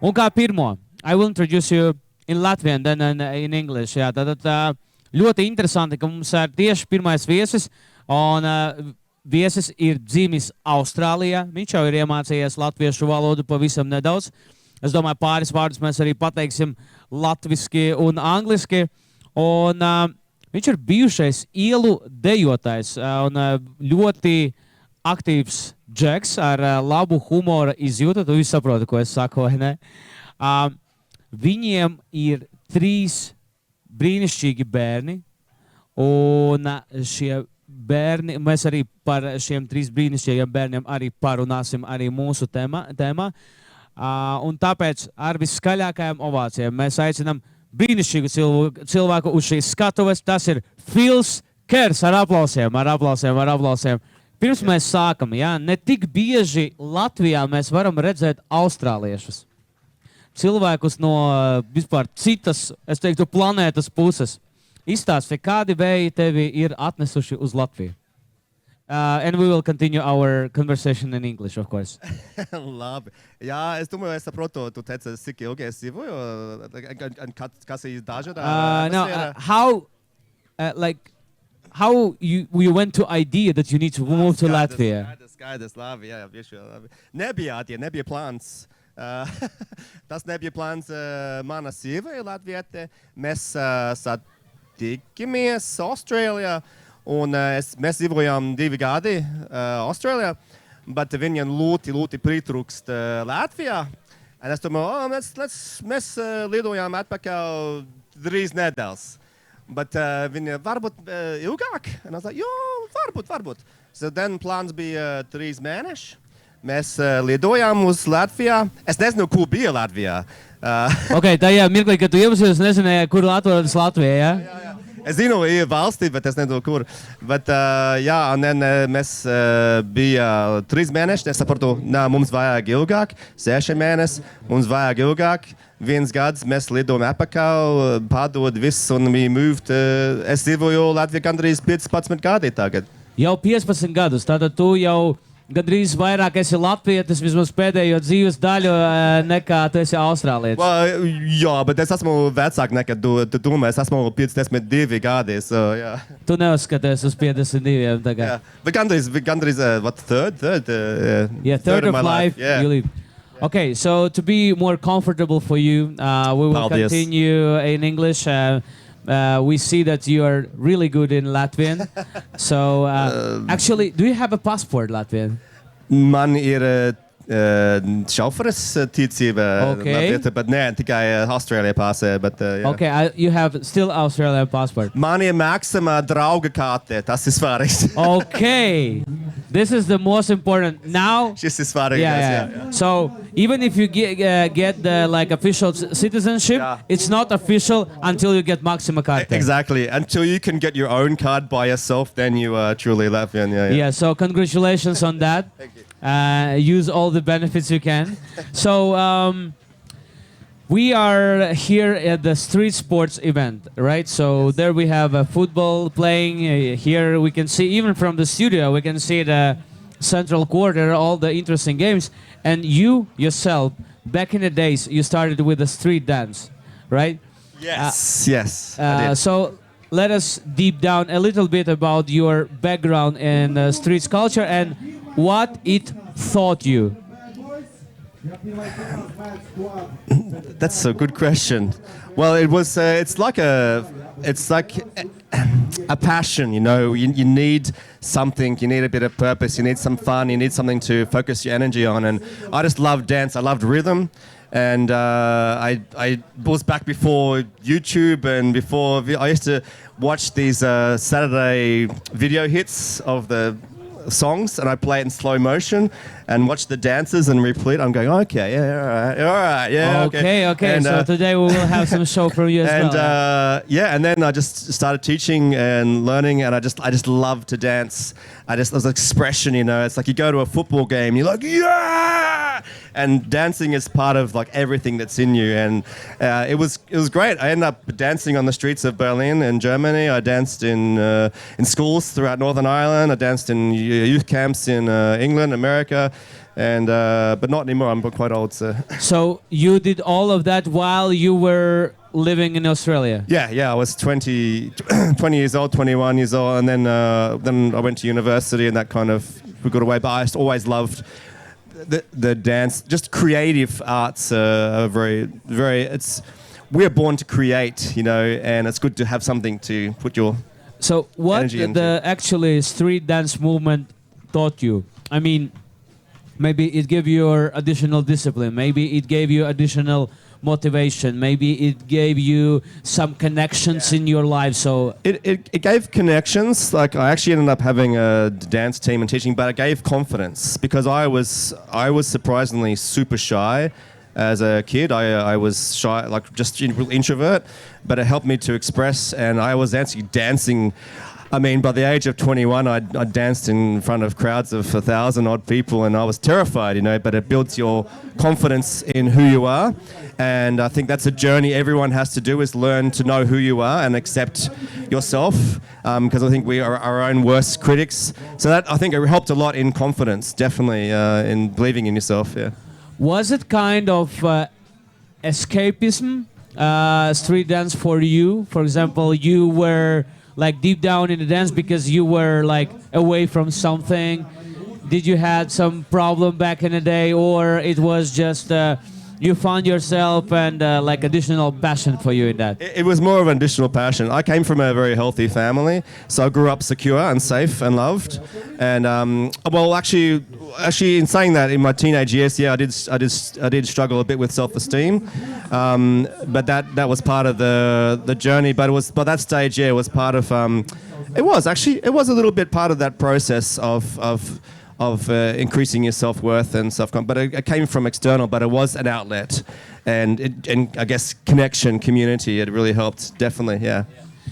Un kā pirmo, I will introduce you in Latvian, then in English. Jā, tad ļoti interesanti, ka mums ir tieši pirmais viesis, un viesis ir dzimis Austrālijā. Viņš jau ir iemācījies latviešu valodu pavisam nedaudz. Es domāju, pāris vārdus mēs arī pateiksim latviski un angliski. Un viņš ir bijušais ielu dejotājs un ļoti aktīvs džeks ar labu humora izjūtu. Tu visi saproti, ko es saku, vai ne? Viņiem ir 3 brīnišķīgi bērni, un šie bērni, mēs arī par šiem 3 brīnišķīgiem bērniem arī parunāsim arī mūsu tēmā. Un tāpēc ar viskaļākajām ovācijām mēs aicinām brīnišķīgu cilvēku uz šīs skatuves. Tas ir Kerrs ar aplausiem. Pirms mēs sākam, jā, ne tik bieži Latvijā mēs varam redzēt austrāliešus. Cilvēkus no vispār citas, es teiktu, planētas puses. Izstāsti, kādi vēji tevi ir atnesuši uz Latviju? And we will continue our conversation in English, of course. Labi. Jā, es domāju, es saprotu, tu teici, cik ilgi es dzīvoju, kas ir dažādā? How you went to idea that you need to move to Latvia? Skaidrs, labi, jā, bieži labi. Nebija plāns. Tas nebija plāns mana sieva Latviete. Mēs satikamies Austrālijā, un mēs dzīvojām 2 gadi Austrālijā, bet viņiem ļoti pritrūkst Latvijā. Un es domāju, mēs lidojām atpakaļ 3 nedēļas. Bet viņi varbūt ilgāk. Un es jo, varbūt. So then plāns bija 3 mēneši. Mēs lidojām uz Latvijā. Es nezinu, kur bija Latvijā. Ok, tajā mirklī, kad tu iepazīsties, nezināji, kur atrodas Latvijā, jā? Jā. Es zinu, ir valstī, bet es nezinu, kur. Bet, jā, un mēs bija 3 mēneši. Es saprotu, mums vajag ilgāk, 6 mēneši, mums vajag ilgāk. 1 gads mēs lidojam atpakaļ, padod viss, un we moved. Es dzīvoju Latvijā gandrīz 15 gadi tagad. Jau 15 gadus, tātad tu jau gandrīz vairāk esi latvietis, vismaz pēdējo dzīves daļu, nekā tu esi austrālietis. Well, jā, bet es esmu vecāk nekā tu domā. Es esmu 52 gadi. So, yeah. Tu neuzskaties uz 52 tagad. Yeah. But gandrīz what, third? Yeah, third of life. Yeah. You live. Okay, so to be more comfortable for you, we will continue in English. We see that you are really good in Latvian. So, actually, do you have a passport, Latvian? Man ir šoferis ticība, bet ne tikai Austrālijā pasē. Yeah. Okay, you have still Australian passport. Man ir mākslā drauga karte, tas ir svarīgs. Okay, this is the most important. Now, šis ir svarīgs. Yeah. So, even if you get the like official citizenship, it's not official until you get Maxima card. Exactly. Until you can get your own card by yourself, then you are truly Latvian. Yeah, so congratulations on that. Thank you. Use all the benefits you can. So we are here at the street sports event, right? So there we have a football playing. Here we can see, even from the studio, we can see the central quarter, all the interesting games. And you yourself, back in the days, you started with a street dance, right? Yes, yes. I did. So let us deep down a little bit about your background in street culture and what it taught you. That's a good question. Well, it was. It's like a passion. You know, you need something. You need a bit of purpose. You need some fun. You need something to focus your energy on. And I just loved dance. I loved rhythm. And I was back before YouTube and before I used to watch these Saturday video hits of the songs, and I play it in slow motion and watch the dancers and replay it. I'm going, okay, all right, yeah, okay. And, so today we will have some show from you as well. And then I just started teaching and learning, and I just love to dance. There's expression, you know. It's like you go to a football game, you're like, yeah, and dancing is part of like everything that's in you. And it was great. I ended up dancing on the streets of Berlin and Germany. I danced in schools throughout Northern Ireland. I danced in youth camps in England, America. And but not anymore. I'm quite old, so. So you did all of that while you were living in Australia? Yeah. I was 20 years old, 21 years old, and then I went to university, and that kind of got away. But I always loved the dance, just creative arts. Are very. We're born to create, and it's good to have something to put your. So what the actually street dance movement taught you? I mean, maybe it gave you additional discipline. Maybe it gave you additional motivation. Maybe it gave you some connections in your life. So it gave connections. Like I actually ended up having a dance team and teaching, but it gave confidence because I was surprisingly super shy. As a kid, I was shy, like just a real introvert, but it helped me to express, and I was actually dancing. I mean, by the age of 21, I danced in front of crowds of 1,000 odd people, and I was terrified, but it builds your confidence in who you are, and I think that's a journey everyone has to do, is learn to know who you are and accept yourself, because I think we are our own worst critics. So that, I think it helped a lot in confidence, definitely, in believing in yourself, yeah. Was it kind of escapism, street dance for you? For example, you were like deep down in the dance because you were like away from something. Did you had some problem back in the day, or it was just you found yourself and like additional passion for you in that? It was more of an additional passion. I came from a very healthy family, so I grew up secure and safe and loved. And well, actually, in saying that, in my teenage years, yeah, I did struggle a bit with self-esteem, but that was part of the journey. But it was by that stage, yeah, it was part of. It was a little bit part of that process of increasing your self-worth and self-confidence, but it came from external, but it was an outlet, and I guess connection, community, it really helped, definitely, yeah.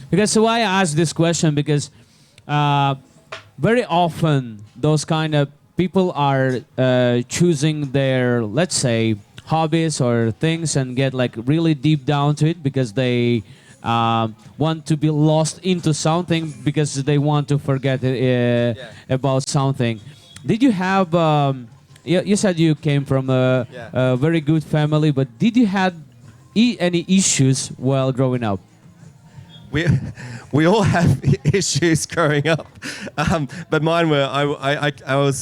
Because so I asked this question because very often those kind of people are choosing their, let's say, hobbies or things and get like really deep down to it because they want to be lost into something because they want to forget about something. Did you have, you said you came from a very good family, but did you have any issues while growing up? We all have issues growing up, but mine were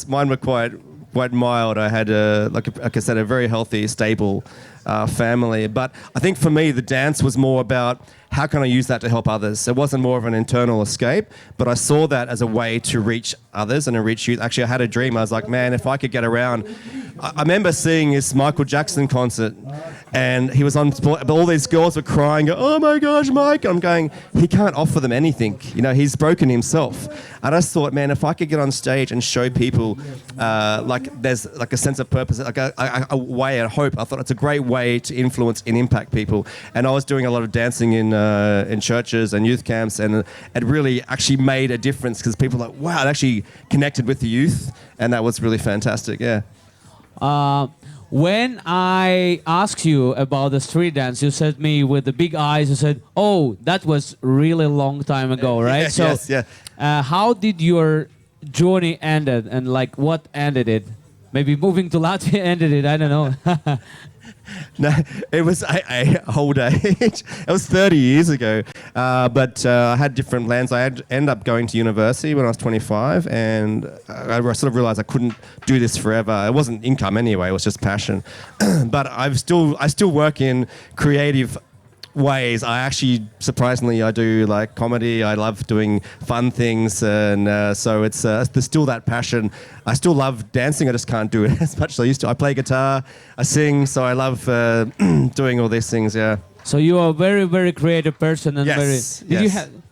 mine were quite mild. I had like I said, a very healthy, stable family. But I think for me, the dance was more about how can I use that to help others. It wasn't more of an internal escape, but I saw that as a way to reach others and to reach youth. Actually, I had a dream. I was like, man, if I could get around. I remember seeing this Michael Jackson concert, and he was on sport, but all these girls were crying, oh my gosh, Mike. I'm going, he can't offer them anything. He's broken himself. And I just thought, man, if I could get on stage and show people like there's like a sense of purpose, like a way, a hope, I thought it's a great way to influence and impact people. And I was doing a lot of dancing in churches and youth camps, and it really actually made a difference because people were like, wow, it actually connected with the youth, and that was really fantastic, yeah. When I asked you about the street dance, you said me with the big eyes, you said, oh, that was really long time ago, right? Yeah, so, yes, yeah. How did your journey ended, and like what ended it? Maybe moving to Latvia ended it, I don't know. No, it was a old age. It was 30 years ago, but I had different plans. I ended up going to university when I was 25, and I sort of realised I couldn't do this forever. It wasn't income anyway; it was just passion. But I still work in creative ways. I actually, surprisingly, I do like comedy. I love doing fun things, and so it's there's still that passion. I still love dancing. I just can't do it as much as I used to. I play guitar, I sing, so I love doing all these things. Yeah. So you are a very, very creative person, and yes,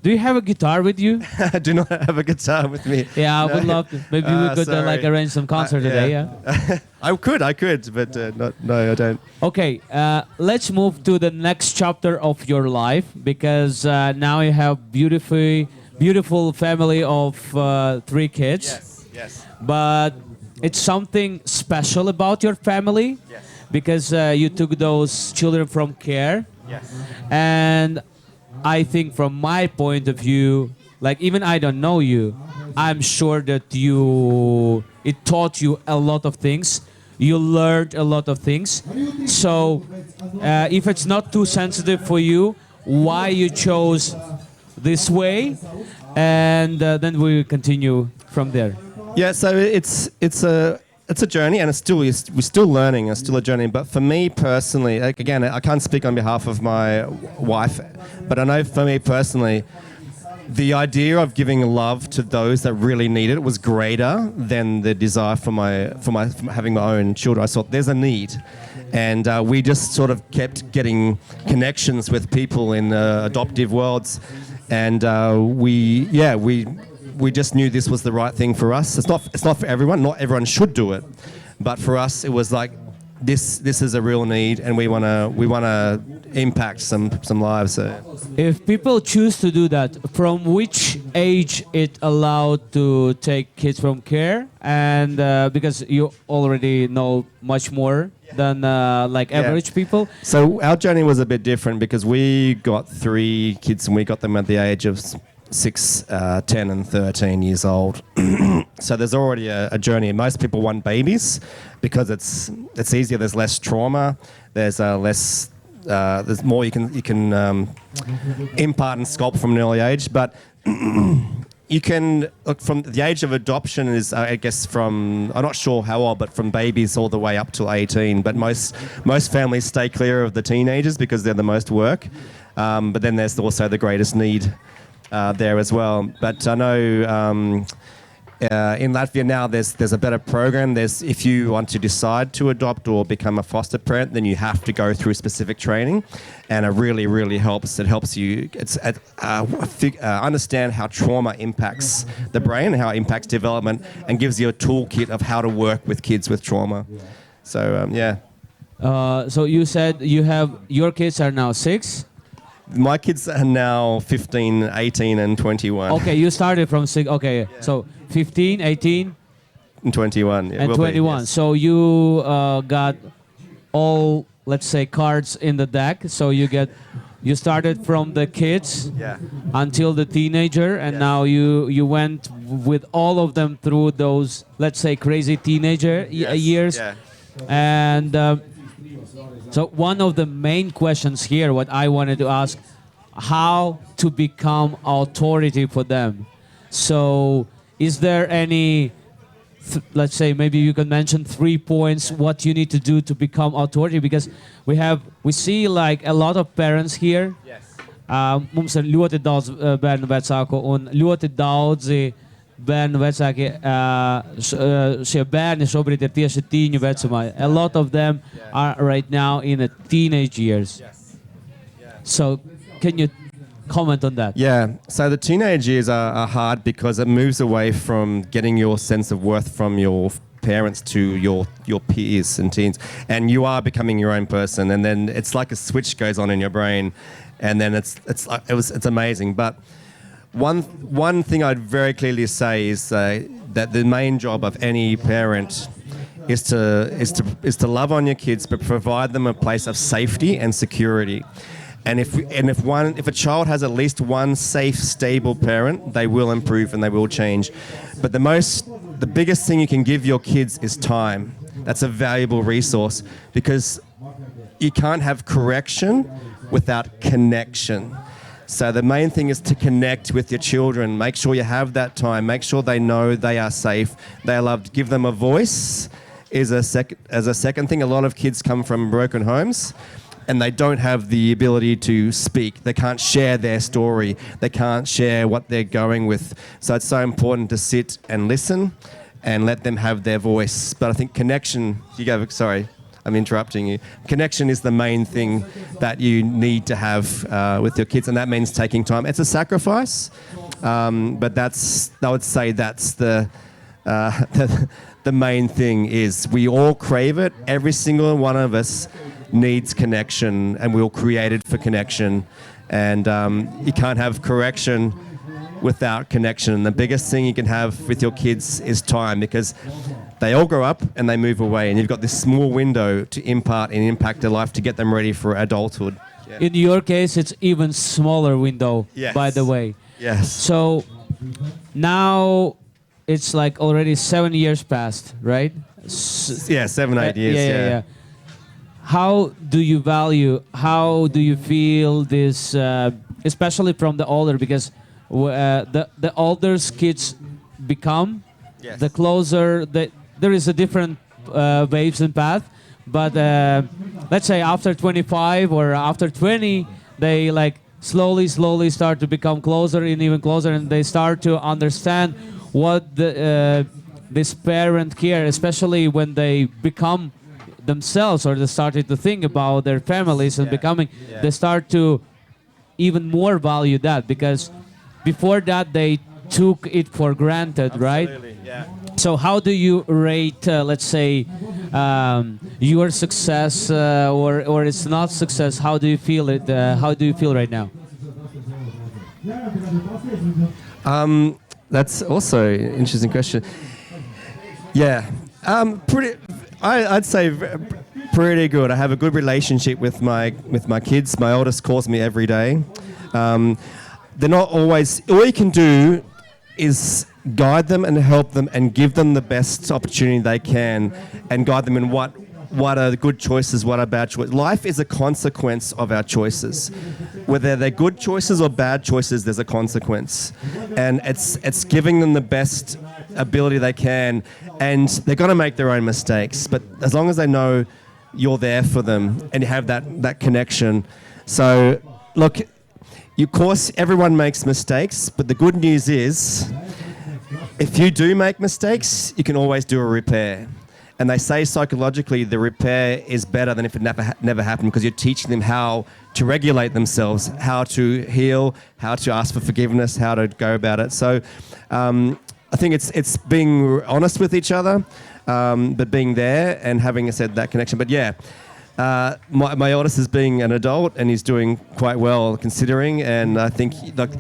do you have a guitar with you? I do not have a guitar with me. Yeah, I would love to. Maybe we could like arrange some concert today. Yeah. I could, but no, I don't. Okay, let's move to the next chapter of your life, because now you have beautiful family of 3 kids. Yes. But it's something special about your family, because you took those children from Kerrs. Yes. And I think from my point of view, like even I don't know you, I'm sure that it taught you a lot of things. You learned a lot of things. So if it's not too sensitive for you, why you chose this way, and then we continue from there. Yeah, so it's a journey, and we're still learning. It's still a journey. But for me personally, like, again, I can't speak on behalf of my wife, but I know for me personally, the idea of giving love to those that really need it was greater than the desire for having my own children. I thought there's a need, and we just sort of kept getting connections with people in adoptive worlds, and we just knew this was the right thing for us. It's not for everyone. Not everyone should do it, but for us, it was like this is a real need, and we wanna impact some lives. If people choose to do that, from which age it allowed to take kids from care, and because you already know much more than average people. So our journey was a bit different because we got 3 kids and we got them at the age of 6, 10 and 13 years old. So there's already a journey. Most people want babies because it's easier. There's less trauma. There's less. There's more you can impart and sculpt from an early age. But you can look from the age of adoption is I guess from, I'm not sure how old, but from babies all the way up to 18. But most families stay clear of the teenagers because they're the most work. But then there's also the greatest need there as well. But I know in Latvia now there's a better program. If you want to decide to adopt or become a foster parent, then you have to go through specific training, and it really helps. It helps you understand how trauma impacts the brain, how it impacts development, and gives you a toolkit of how to work with kids with trauma. So So you said your kids are now 6. My kids are now 15, 18 and 21. Okay, you started from 6. Okay, so 15, 18 and 21. And 21. Yes. So you got all, let's say, cards in the deck. So you started from the kids until the teenager, and now you went with all of them through those, let's say, crazy teenager years. Yeah. And so one of the main questions here, what I wanted to ask, how to become authority for them. So is there any, let's say, maybe you can mention 3 points what you need to do to become authority, because we see like a lot of parents here. Yes. Mums ir ļoti daudz bērnu vecāku un ļoti daudzi bērnu vecāki, šie bērni šobrīd ir tieši tīņu vecumā. A lot of them are right now in the teenage years. Yes. Yeah. So can you comment on that? Yeah, so the teenage years are hard because it moves away from getting your sense of worth from your parents to your peers and teens, and you are becoming your own person, and then it's like a switch goes on in your brain, and then it's amazing. But one thing I'd very clearly say is that the main job of any parent is to love on your kids, but provide them a place of safety and security. And if a child has at least one safe, stable parent, they will improve and they will change. But the biggest thing you can give your kids is time. That's a valuable resource because you can't have correction without connection. So the main thing is to connect with your children. Make sure you have that time. Make sure they know they are safe, they are loved. Give them a voice as a second thing. A lot of kids come from broken homes and they don't have the ability to speak. They can't share their story. They can't share what they're going with. So it's so important to sit and listen and let them have their voice. But I think connection, sorry, I'm interrupting you. Connection is the main thing that you need to have with your kids, and that means taking time. It's a sacrifice, but I would say that's the main thing is we all crave it. Every single one of us needs connection, and we're all created for connection. And you can't have correction without connection. The biggest thing you can have with your kids is time, because they all grow up and they move away, and you've got this small window to impart and impact their life to get them ready for adulthood. Yeah. In your case, it's even smaller window, yes. By the way. Yes. So now it's like already 7 years past, right? Yeah, 7, 8 years. Yeah. How do you value? How do you feel this, especially from the older? Because the older kids become, Yes. the closer there is a different waves and path. But let's say after 25 or after 20, they like slowly start to become closer and even closer, and they start to understand what this parent care, especially when they become themselves or they started to think about their families and becoming, they start to even more value that, because before that they took it for granted. Absolutely, right? Yeah. So how do you rate, let's say, your success or it's not success? How do you feel it? How do you feel right now? That's also an interesting question. Yeah, I'd say pretty good. I have a good relationship with my kids. My oldest calls me every day. They're not always. All you can do is guide them and help them and give them the best opportunity they can, and guide them in what are good choices, what are bad choices. Life is a consequence of our choices. Whether they're good choices or bad choices, there's a consequence. And it's giving them the best ability they can, and they're going to make their own mistakes. But as long as they know you're there for them and you have that connection. So, look, of course, everyone makes mistakes, but the good news is, if you do make mistakes, you can always do a repair. And they say psychologically the repair is better than if it never happened, because you're teaching them how to regulate themselves, how to heal, how to ask for forgiveness, how to go about it. So I think it's being honest with each other, but being there and having, I said, that connection. But yeah, my oldest is being an adult and he's doing quite well considering. And I think, like,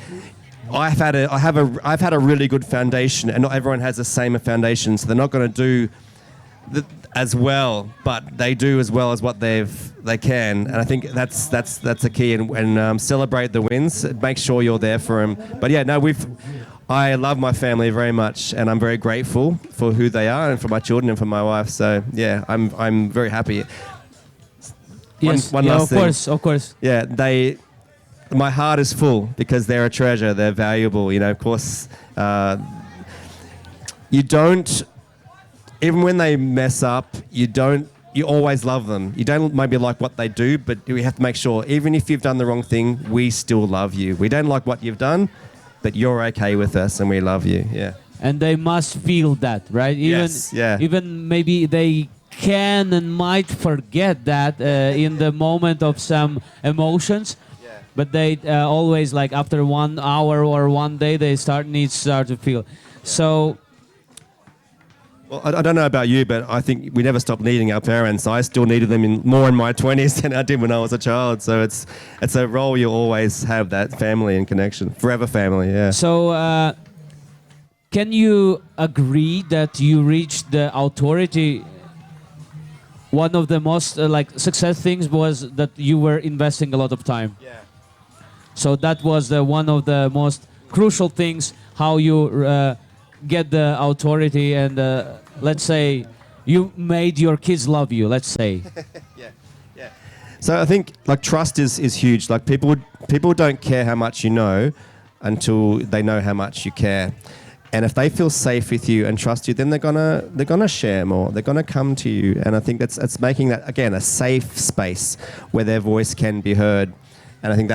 I've had a really good foundation, and not everyone has the same foundation, so they're not going to do as well, but they do as well as what they can, and I think that's the key. And celebrate the wins. Make sure you're there for them. But yeah, no, I love my family very much, and I'm very grateful for who they are and for my children and for my wife. So yeah, I'm very happy. Yes, one last thing. Of course. Yeah, my heart is full because they're a treasure. They're valuable. You know, of course, you don't. Even when they mess up, you always love them. You don't maybe like what they do, but we have to make sure, even if you've done the wrong thing, we still love you. We don't like what you've done, but you're okay with us and we love you. Yeah. And they must feel that, right? Yes, yeah. Even maybe they can and might forget that in the moment of some emotions. Yeah. But they always, like after 1 hour or 1 day, they start to feel. Yeah. So. Well, I don't know about you, but I think we never stopped needing our parents. I still needed them more in my 20s than I did when I was a child. So it's a role you always have, that family and connection. Forever family, yeah. So can you agree that you reached the authority? One of the most success things was that you were investing a lot of time. Yeah. So that was one of the most crucial things, how you get the authority, and let's say you made your kids love you, let's say. Yeah. So I think trust is huge. Like people don't care how much you know until they know how much you care. And if they feel safe with you and trust you, then they're gonna share more. They're gonna come to you. And I think it's making that, again, a safe space where their voice can be heard. And I think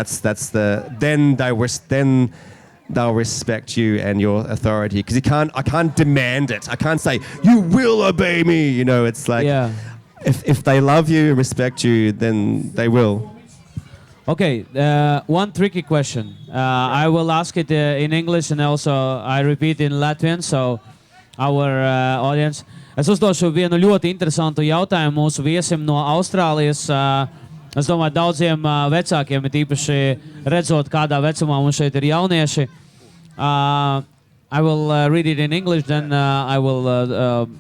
then they'll respect you and your authority, because I can't demand it. I can't say, you will obey me. You know, it's like, if they love you, respect you, then they will. Okay, one tricky question. I will ask it in English, and also I repeat in Latvian, so our audience. Es uzdošu vienu ļoti interesantu jautājumu mūsu viesim no Austrālijas. Es domāju, daudziem vecākiem, ir īpaši redzot, kādā vecumā mums šeit ir jaunieši. I will read it in English, then I will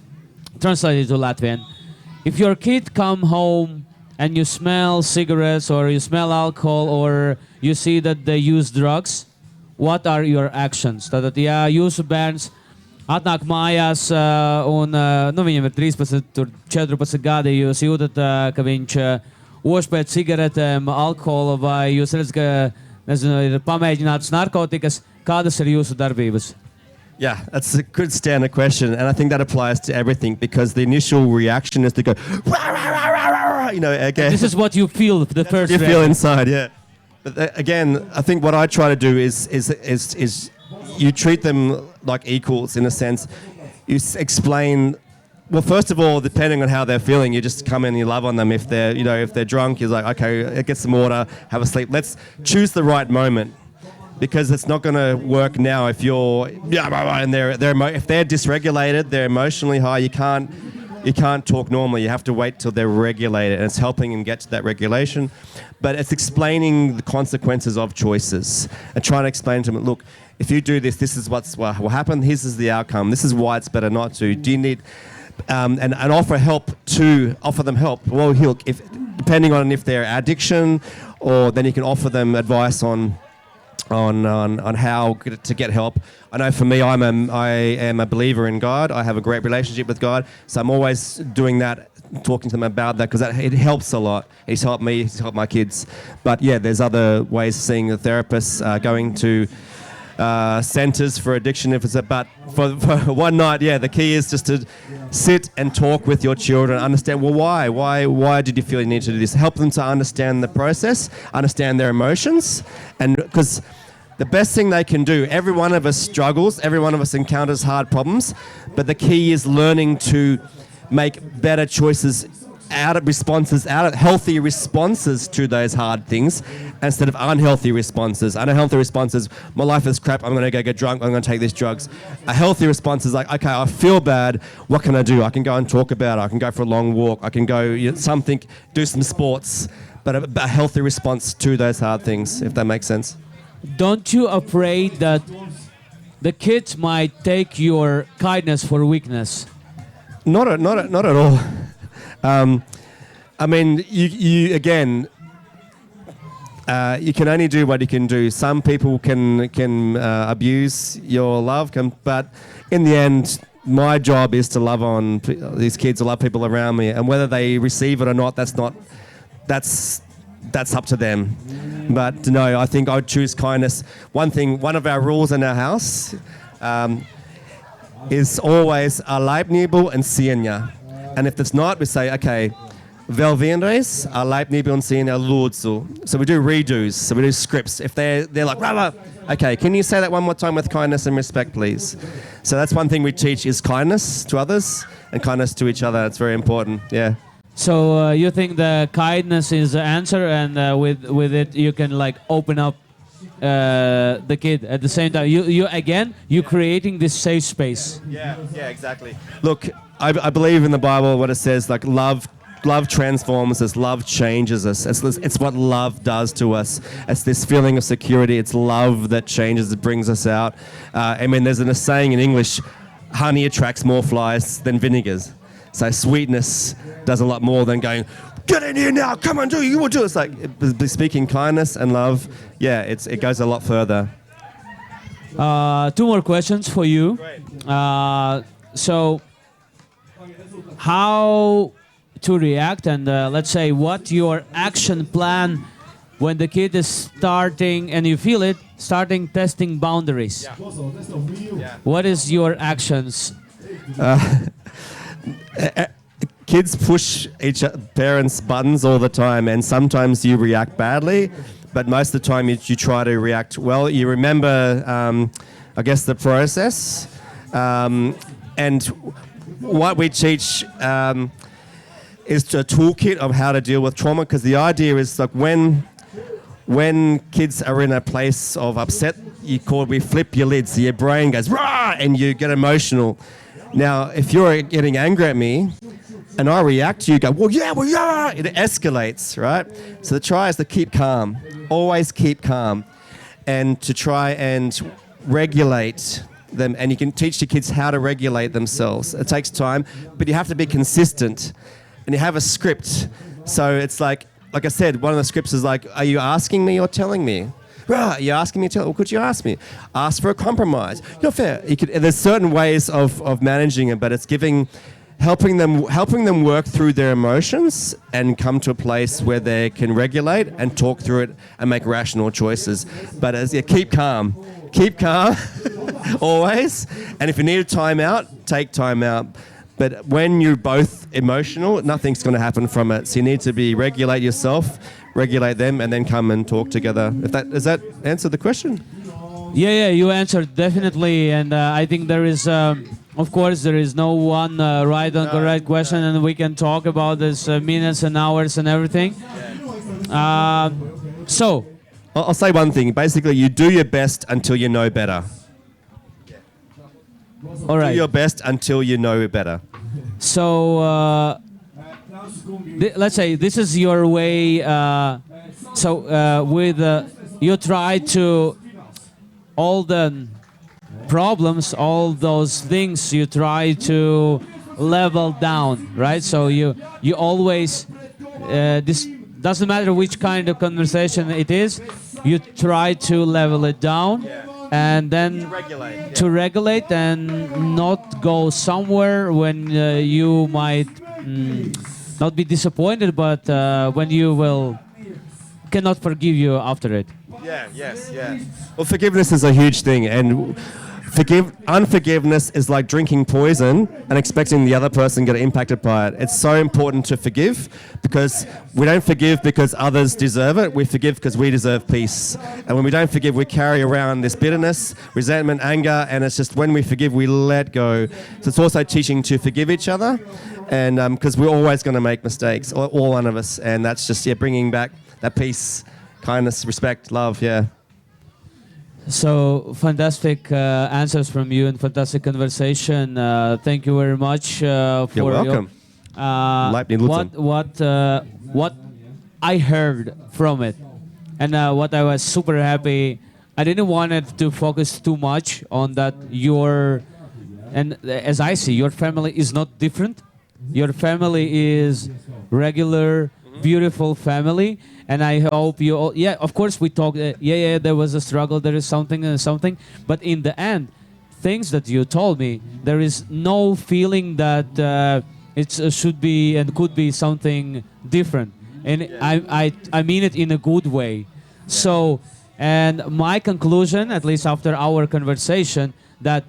translate it to Latvian. If your kid come home and you smell cigarettes or you smell alcohol or you see that they use drugs, what are your actions? Tātad, ja jūsu bērns atnāk mājās, un viņam ir 13, 14 gadi. Jūs jūtat, ka viņš ož pēc cigaretēm, alkohola, vai jūs redzat, ka nezinu, ir pamēģinātas narkotikas. Kādas ir jūsu darbības? Yeah, that's a good standard question, and I think that applies to everything because the initial reaction is to go, rah, rah, rah, rah, rah, you know, again. This is what you feel, the first you reaction. feel inside, yeah. But again, I think what I try to do is you treat them like equals in a sense. You explain. Well, first of all, depending on how they're feeling, you just come in and you love on them. If they're drunk, you're like, okay, get some water, have a sleep. Let's choose the right moment. Because it's not going to work now if you're and if they're dysregulated, they're emotionally high. You can't talk normally. You have to wait till they're regulated, and it's helping them get to that regulation. But it's explaining the consequences of choices and trying to explain to them, look, if you do this, this is what will happen. This is the outcome. This is why it's better not to. Do you need and offer them help. Well, depending on if they're addiction, or then you can offer them advice on how to get help. I know for me, I am a believer in God. I have a great relationship with God, so I'm always doing that, talking to them about that, because it helps a lot. He's helped me, he's helped my kids. But yeah, there's other ways, seeing a therapist, going to centers for addiction if it's but for one night. Yeah, the key is just to sit and talk with your children, understand, well, why did you feel you need to do this? Help them to understand the process, understand their emotions, and because the best thing they can do, every one of us struggles, every one of us encounters hard problems, but the key is learning to make better choices, healthy responses to those hard things instead of unhealthy responses. Unhealthy responses, my life is crap, I'm going to go get drunk, I'm going to take these drugs. A healthy response is like, okay, I feel bad, what can I do? I can go and talk about it, I can go for a long walk, I can go do some sports, but a healthy response to those hard things, if that makes sense. Don't you afraid that the kids might take your kindness for weakness? Not at all. I mean, you again, you can only do what you can do. Some people can abuse your love, but in the end, my job is to love on these kids, to love people around me, and whether they receive it or not, that's up to them. But no, I think I would choose kindness. One of our rules in our house is always a leibnibel and sienja. And if it's not, we say, okay, vēl vienreiz, a leibnibel and sienja lūdzu. So we do redos, so we do scripts. If they're like, rah, okay, can you say that one more time with kindness and respect, please? So that's one thing we teach is kindness to others and kindness to each other. It's very important, yeah. So you think the kindness is the answer, and with it you can like open up the kid at the same time. You creating this safe space. Yeah, exactly. Look, I believe in the Bible what it says, like love transforms us, love changes us. It's what love does to us. It's this feeling of security. It's love that changes, it brings us out. I mean, there's a saying in English, honey attracts more flies than vinegars. So sweetness does a lot more than going, get in here now, come on, you will do it. It's like speaking kindness and love. Yeah, it goes a lot further. 2 more questions for you. So how to react, and let's say what your action plan when the kid is starting, and you feel it, starting testing boundaries. Yeah. What is your actions? Kids push parents' buttons all the time, and sometimes you react badly, but most of the time you try to react well. You remember, I guess, the process, and what we teach is a toolkit of how to deal with trauma, because the idea is like when kids are in a place of upset, we flip your lid, so your brain goes rah, and you get emotional. Now, if you're getting angry at me and I react, you go, well, yeah, it escalates, right? So the try is to keep calm, always keep calm, and to try and regulate them. And you can teach the kids how to regulate themselves. It takes time, but you have to be consistent. And you have a script. So it's like I said, one of the scripts is like, are you asking me or telling me? You're asking me to, well, could you ask me? Ask for a compromise. You're fair. There's certain ways of managing it, but it's helping them work through their emotions and come to a place where they can regulate and talk through it and make rational choices. But keep calm. Keep calm, always. And if you need a time out, take time out. But when you're both emotional, nothing's going to happen from it. So you need to regulate yourself, regulate them, and then come and talk together. Does that answer the question? Yeah, you answered definitely. And I think there is, of course, there is no one right and correct question, and we can talk about this minutes and hours and everything. So, I'll say one thing. Basically, you do your best until you know better. All right. Do your best until you know better. So, let's say this is your way. You try to all the problems, all those things you try to level down, right? So you always this doesn't matter which kind of conversation it is, you try to level it down and then to regulate and not go somewhere when you might not be disappointed, but when you cannot forgive you after it. Yeah. Well, forgiveness is a huge thing, and unforgiveness is like drinking poison and expecting the other person to get impacted by it. It's so important to forgive, because we don't forgive because others deserve it. We forgive because we deserve peace. And when we don't forgive, we carry around this bitterness, resentment, anger, and it's just when we forgive, we let go. So it's also teaching to forgive each other, and because we're always going to make mistakes, all one of us, and that's just bringing back that peace, kindness, respect, love, So fantastic answers from you and fantastic conversation. Thank you very much for You're welcome. What I heard from it, and what I was super happy. I didn't want it to focus too much on that. And as I see, your family is not different. Your family is regular, beautiful family. And I hope you all, of course we talked, there was a struggle, there is something, but in the end, things that you told me, there is no feeling that it should be and could be something different. And I mean it in a good way. So, and my conclusion, at least after our conversation, that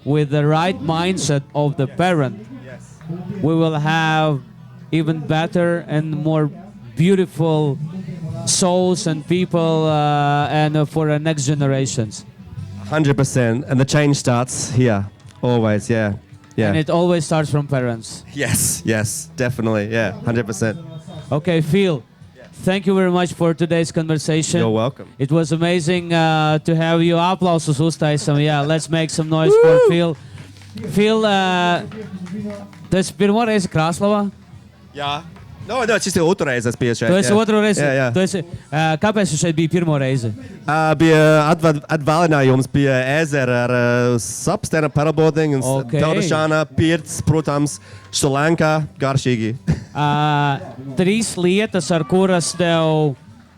with the right mindset of the parent, we will have even better and more beautiful souls and people and for the next generations. 100%. And the change starts here, always, yeah. And it always starts from parents. Yes, definitely, 100%. Okay, Phil, thank you very much for today's conversation. You're welcome. It was amazing to have you. Aplausus uztaisam. Let's make some noise for Phil. Phil, tu esi pirmo reizi Krāslavā? Jā. No, šis ir otru reizi es biju šeit. Tu esi otru reizi? Jā. Kāpēc tu šeit biji pirmo reizi? Bija atvaļinājums, bija ezera ar sapstena, paddleboarding, peldēšana, pirts, protams, Šrilankā, garšīgi. 3 lietas, ar kuras tev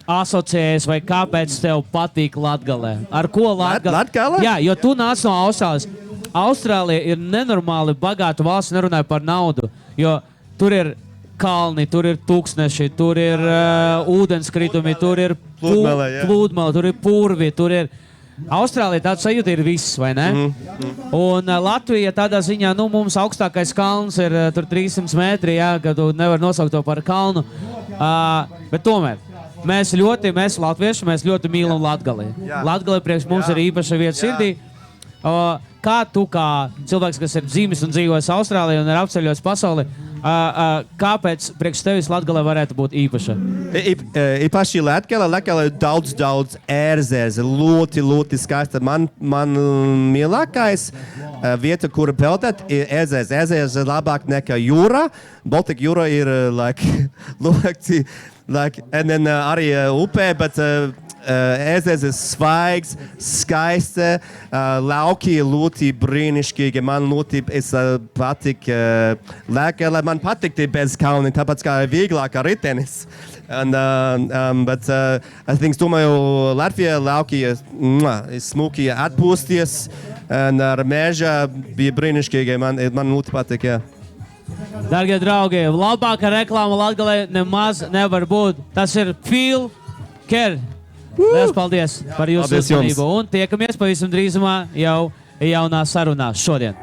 asociējas, vai kāpēc tev patīk Latgalē? Ar ko Latgalē? Jā, jo tu nāc no Austrālijas. Austrālija ir nenormāli bagāta valsts, nerunāju par naudu, jo tur ir kalni, tur ir tūkstneši, tur ir ūdenskritumi, tur ir plūdmale, tur ir purvi, tur ir... Austrālija tāda sajūta ir viss, vai ne? Un Latvija tādā ziņā, mums augstākais kalns ir tur 300 metri, ka tu nevar nosaukt to par kalnu. Bet tomēr, mēs latvieši, mēs ļoti mīlam Latgali. Latgali priekš mums ir īpaša vieta sirdī. Kā tu, kā cilvēks, kas ir dzīvis un dzīvojis Austrālijā un ir apceļojis pasauli, kāpēc priekš tevis Latgalē varētu būt īpaša? Īpaši Latgalē daudz ērzēs, ļoti skaista. Man mīļākais vieta, kura peldēt, ir ērzēs. Ērzēs ir labāk nekā jūra. Baltika jūra ir and then arī upē, bet ezers ir svaigs, skaists, lauki ļoti brīnišķīgi. Man ļoti patīk lēkā, lai man patikti bez kalni, tāpēc kā vieglāk ar ritenis. But I think, domāju, Latvijā lauki smuki atpūsties, un ar meža bija brīnišķīgi. Man ļoti patīk, jā. Dargie draugi, labāka reklāma Latgalē nemaz nevar būt. Tas ir Kerrs. Lielas paldies par jūsu uzmanību. Un tiekamies pavisam drīzumā jau jaunā sarunā šodien.